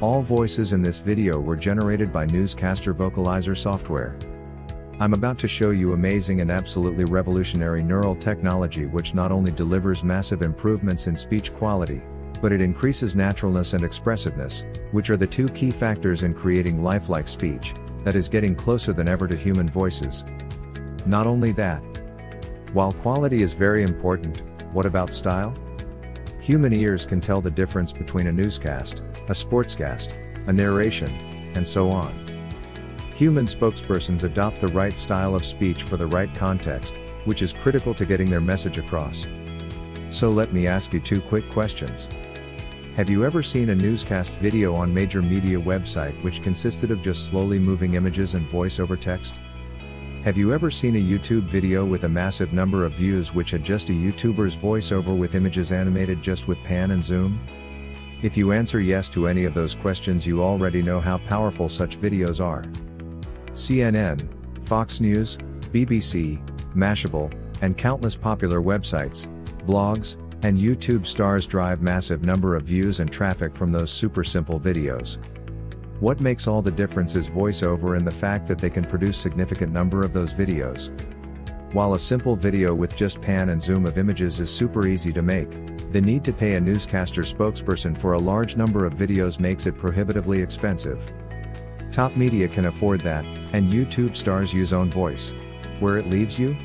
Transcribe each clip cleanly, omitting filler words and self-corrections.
All voices in this video were generated by Newscaster Vocalizer software. I'm about to show you amazing and absolutely revolutionary neural technology which not only delivers massive improvements in speech quality, but it increases naturalness and expressiveness, which are the two key factors in creating lifelike speech, that is getting closer than ever to human voices. Not only that, while quality is very important, what about style? Human ears can tell the difference between a newscast, a sportscast, a narration, and so on. Human spokespersons adopt the right style of speech for the right context, which is critical to getting their message across. So let me ask you two quick questions. Have you ever seen a newscast video on major media website which consisted of just slowly moving images and voice over text? Have you ever seen a YouTube video with a massive number of views which had just a YouTuber's voiceover with images animated just with pan and zoom? If you answer yes to any of those questions, you already know how powerful such videos are. CNN, Fox News, BBC, Mashable, and countless popular websites, blogs, and YouTube stars drive massive number of views and traffic from those super simple videos. What makes all the difference is voiceover and the fact that they can produce significant number of those videos. While a simple video with just pan and zoom of images is super easy to make, the need to pay a newscaster spokesperson for a large number of videos makes it prohibitively expensive. Top media can afford that, and YouTube stars use own voice. Where it leaves you?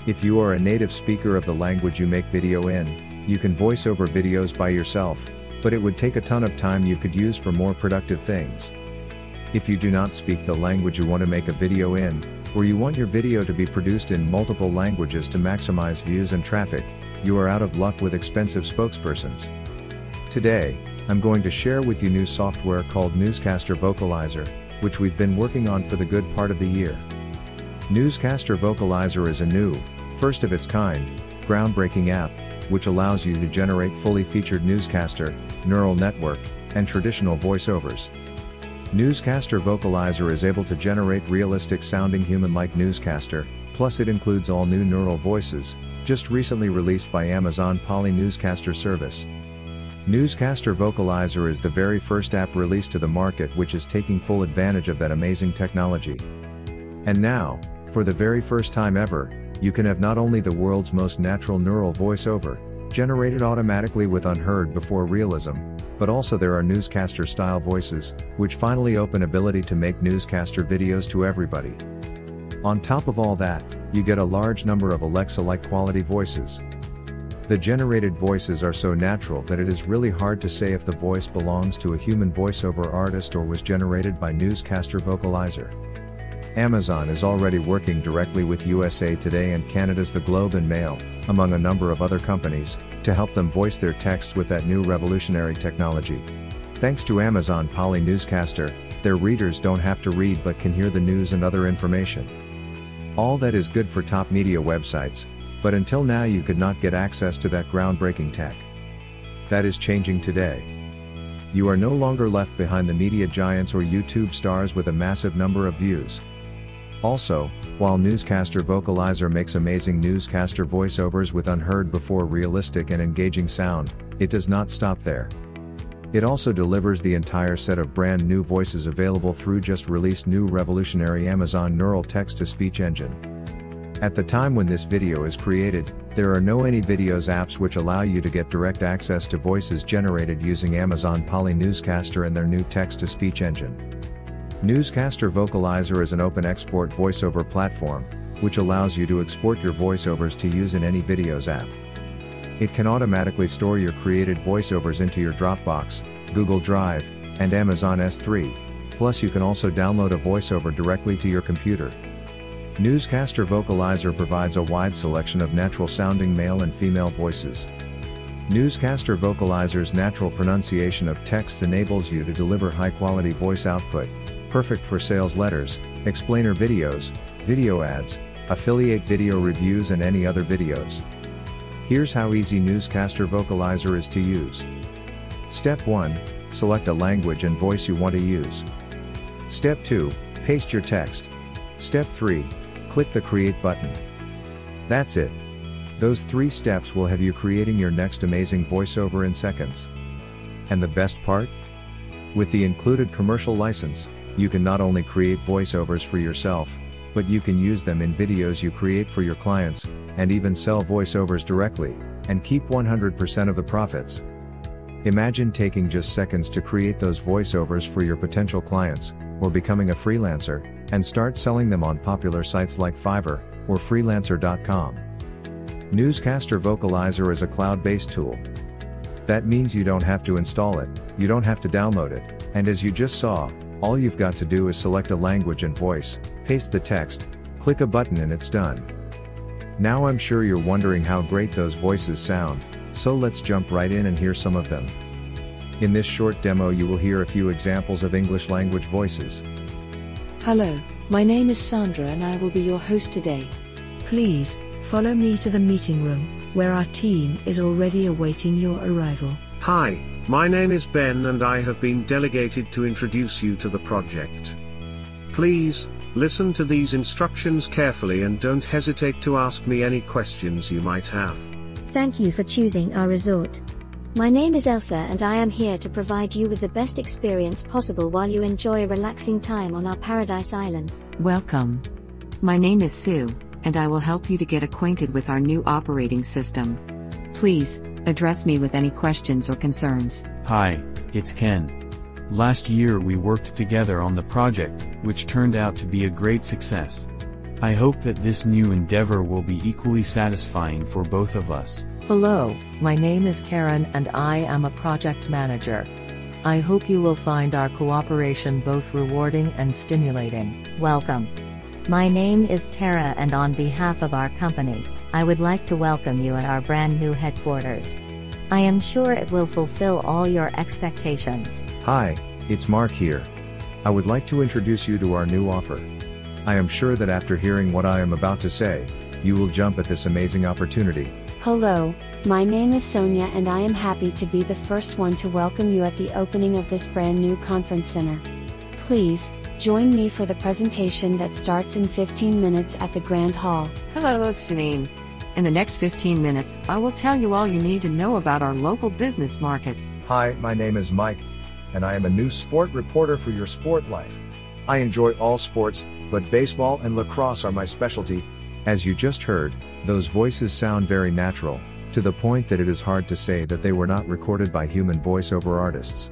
If you are a native speaker of the language you make video in, you can voice over videos by yourself, but it would take a ton of time you could use for more productive things. If you do not speak the language you want to make a video in, or you want your video to be produced in multiple languages to maximize views and traffic, you are out of luck with expensive spokespersons. Today, I'm going to share with you new software called Newscaster Vocalizer, which we've been working on for the good part of the year. Newscaster Vocalizer is a new, first of its kind, groundbreaking app, which allows you to generate fully featured newscaster, neural network, and traditional voiceovers. Newscaster Vocalizer is able to generate realistic sounding human-like newscaster, plus it includes all new neural voices, just recently released by Amazon Poly Newscaster service. Newscaster Vocalizer is the very first app released to the market which is taking full advantage of that amazing technology. And now, for the very first time ever, you can have not only the world's most natural neural voiceover, generated automatically with unheard before realism, but also there are newscaster style voices, which finally open ability to make newscaster videos to everybody. On top of all that, you get a large number of Alexa-like quality voices. The generated voices are so natural that it is really hard to say if the voice belongs to a human voiceover artist or was generated by Newscaster Vocalizer. Amazon is already working directly with USA Today and Canada's The Globe and Mail, among a number of other companies, to help them voice their text with that new revolutionary technology. Thanks to Amazon Poly Newscaster, their readers don't have to read but can hear the news and other information. All that is good for top media websites, but until now you could not get access to that groundbreaking tech. That is changing today. You are no longer left behind the media giants or YouTube stars with a massive number of views. Also, while Newscaster Vocalizer makes amazing newscaster voiceovers with unheard before realistic and engaging sound, it does not stop there. It also delivers the entire set of brand new voices available through just released new revolutionary Amazon Neural Text-to-Speech engine. At the time when this video is created, there are no any videos apps which allow you to get direct access to voices generated using Amazon Poly Newscaster and their new text-to-speech engine. Newscaster Vocalizer is an open export voiceover platform, which allows you to export your voiceovers to use in any videos app. It can automatically store your created voiceovers into your Dropbox, Google Drive, and Amazon S3, plus you can also download a voiceover directly to your computer. Newscaster Vocalizer provides a wide selection of natural-sounding male and female voices. Newscaster Vocalizer's natural pronunciation of text enables you to deliver high-quality voice output, perfect for sales letters, explainer videos, video ads, affiliate video reviews and any other videos. Here's how easy Newscaster Vocalizer is to use. Step 1, select a language and voice you want to use. Step 2, paste your text. Step 3, click the Create button. That's it. Those 3 steps will have you creating your next amazing voiceover in seconds. And the best part? With the included commercial license, you can not only create voiceovers for yourself, but you can use them in videos you create for your clients, and even sell voiceovers directly, and keep 100% of the profits. Imagine taking just seconds to create those voiceovers for your potential clients, or becoming a freelancer, and start selling them on popular sites like Fiverr, or freelancer.com. Newscaster Vocalizer is a cloud-based tool. That means you don't have to install it, you don't have to download it, and as you just saw, all you've got to do is select a language and voice, paste the text, click a button and it's done. Now I'm sure you're wondering how great those voices sound, so let's jump right in and hear some of them. In this short demo you will hear a few examples of English language voices. Hello, my name is Sandra and I will be your host today. Please, follow me to the meeting room, where our team is already awaiting your arrival. Hi, my name is Ben and I have been delegated to introduce you to the project. Please, listen to these instructions carefully and don't hesitate to ask me any questions you might have. Thank you for choosing our resort. My name is Elsa and I am here to provide you with the best experience possible while you enjoy a relaxing time on our paradise island. Welcome. My name is Sue, and I will help you to get acquainted with our new operating system. Please, address me with any questions or concerns. Hi, it's Ken. Last year we worked together on the project, which turned out to be a great success. I hope that this new endeavor will be equally satisfying for both of us. Hello, my name is Karen and I am a project manager. I hope you will find our cooperation both rewarding and stimulating. Welcome. My name is Tara and on behalf of our company, I would like to welcome you at our brand new headquarters. I am sure it will fulfill all your expectations. Hi, it's Mark here. I would like to introduce you to our new offer. I am sure that after hearing what I am about to say, you will jump at this amazing opportunity. Hello, my name is Sonia and I am happy to be the first one to welcome you at the opening of this brand new conference center. Please, join me for the presentation that starts in 15 minutes at the Grand Hall. Hello, it's Janine. In the next 15 minutes, I will tell you all you need to know about our local business market. Hi, my name is Mike, and I am a new sport reporter for your sport life. I enjoy all sports, but baseball and lacrosse are my specialty. As you just heard, those voices sound very natural, to the point that it is hard to say that they were not recorded by human voiceover artists.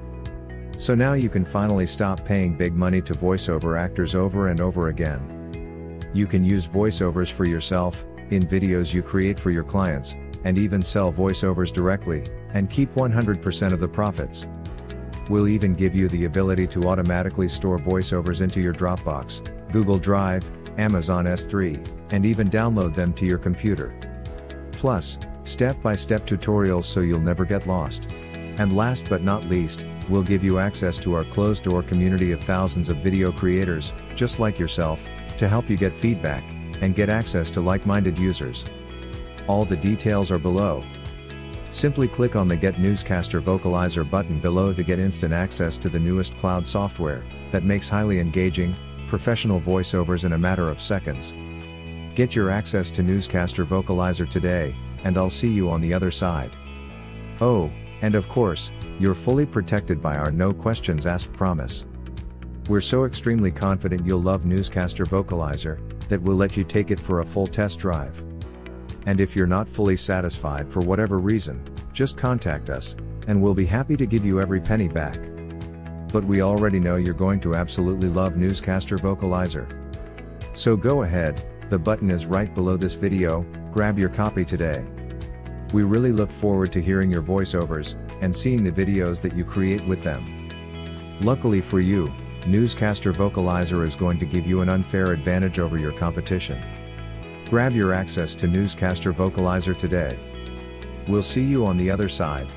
So now you can finally stop paying big money to voiceover actors over and over again. You can use voiceovers for yourself, in videos you create for your clients, and even sell voiceovers directly, and keep 100% of the profits. We'll even give you the ability to automatically store voiceovers into your Dropbox, Google Drive, Amazon S3, and even download them to your computer. Plus, step-by-step tutorials so you'll never get lost. And last but not least, we'll give you access to our closed-door community of thousands of video creators, just like yourself, to help you get feedback, and get access to like-minded users. All the details are below. Simply click on the Get Newscaster Vocalizer button below to get instant access to the newest cloud software, that makes highly engaging, professional voiceovers in a matter of seconds. Get your access to Newscaster Vocalizer today, and I'll see you on the other side. Oh, and of course, you're fully protected by our no questions asked promise. We're so extremely confident you'll love Newscaster Vocalizer, that we'll let you take it for a full test drive. And if you're not fully satisfied for whatever reason, just contact us, and we'll be happy to give you every penny back. But we already know you're going to absolutely love Newscaster Vocalizer. So go ahead, the button is right below this video, grab your copy today. We really look forward to hearing your voiceovers, and seeing the videos that you create with them. Luckily for you, Newscaster Vocalizer is going to give you an unfair advantage over your competition. Grab your access to Newscaster Vocalizer today. We'll see you on the other side.